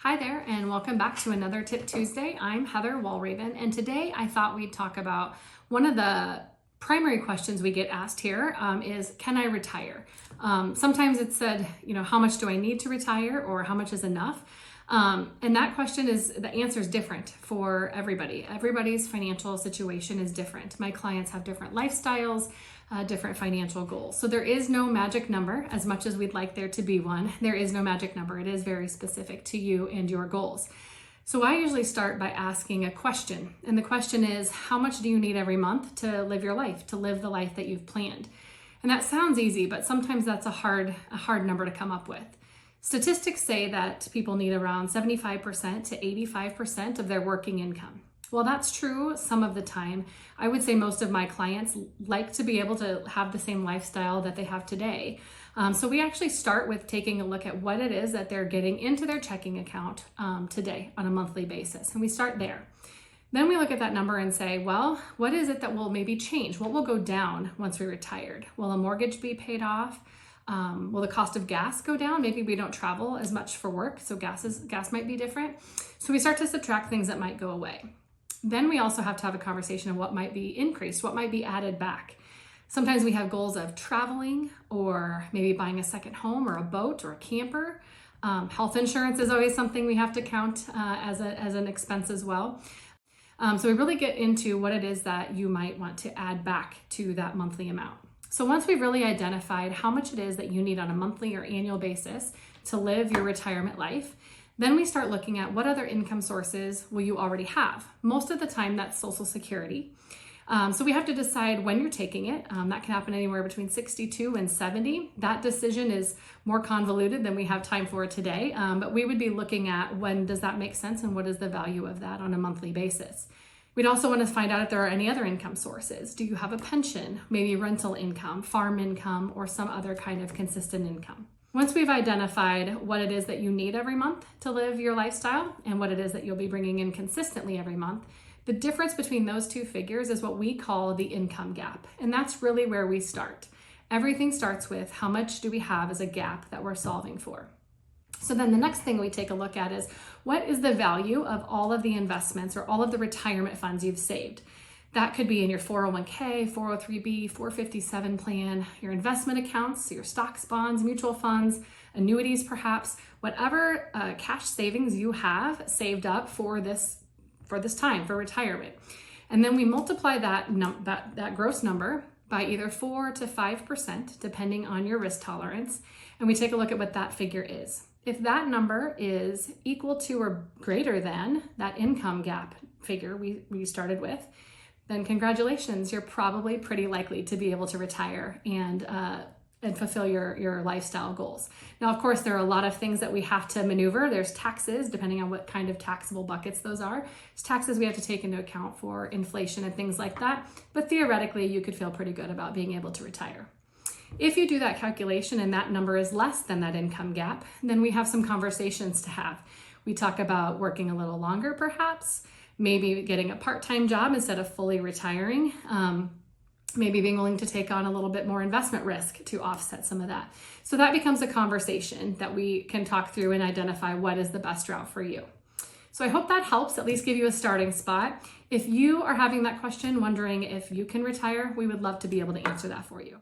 Hi there, and welcome back to another Tip Tuesday. I'm Heather Walraven, and today I thought we'd talk about one of the primary questions we get asked here is, can I retire? Sometimes it's said, how much do I need to retire or how much is enough? And that question the answer is different for everybody. Everybody's financial situation is different. My clients have different lifestyles, different financial goals. So there is no magic number, as much as we'd like there to be one. There is no magic number. It is very specific to you and your goals. So I usually start by asking a question. And the question is, how much do you need every month to live your life, to live the life that you've planned? And that sounds easy, but sometimes that's a hard number to come up with. Statistics say that people need around 75% to 85% of their working income. Well, that's true some of the time. I would say most of my clients like to be able to have the same lifestyle that they have today. So we actually start with taking a look at what it is that they're getting into their checking account today on a monthly basis. And we start there. Then we look at that number and say, well, what is it that will maybe change? What will go down once we're retired? Will a mortgage be paid off? Will the cost of gas go down? Maybe we don't travel as much for work, so gas might be different. So we start to subtract things that might go away. Then we also have to have a conversation of what might be increased, what might be added back. Sometimes we have goals of traveling or maybe buying a second home or a boat or a camper. Health insurance is always something we have to count as an expense as well. So we really get into what it is that you might want to add back to that monthly amount. So once we've really identified how much it is that you need on a monthly or annual basis to live your retirement life, then we start looking at what other income sources will you already have. Most of the time that's Social Security. So we have to decide when you're taking it. That can happen anywhere between 62 and 70. That decision is more convoluted than we have time for today, but we would be looking at when does that make sense and what is the value of that on a monthly basis. We'd also want to find out if there are any other income sources. Do you have a pension, maybe rental income, farm income, or some other kind of consistent income? Once we've identified what it is that you need every month to live your lifestyle and what it is that you'll be bringing in consistently every month, the difference between those two figures is what we call the income gap. And that's really where we start. Everything starts with how much do we have as a gap that we're solving for. So then the next thing we take a look at is what is the value of all of the investments or all of the retirement funds you've saved. That could be in your 401k, 403b, 457 plan, your investment accounts, your stocks, bonds, mutual funds, annuities perhaps, whatever cash savings you have saved up for this time, for retirement. And then we multiply that gross number by either 4 to 5%, depending on your risk tolerance, and we take a look at what that figure is. If that number is equal to or greater than that income gap figure we started with, then congratulations, you're probably pretty likely to be able to retire and fulfill your lifestyle goals. Now, of course, there are a lot of things that we have to maneuver. There's taxes, depending on what kind of taxable buckets those are. There's taxes we have to take into account for inflation and things like that. But theoretically, you could feel pretty good about being able to retire. If you do that calculation and that number is less than that income gap, then we have some conversations to have. We talk about working a little longer, perhaps, maybe getting a part-time job instead of fully retiring, maybe being willing to take on a little bit more investment risk to offset some of that. So that becomes a conversation that we can talk through and identify what is the best route for you. So I hope that helps at least give you a starting spot. If you are having that question, wondering if you can retire, we would love to be able to answer that for you.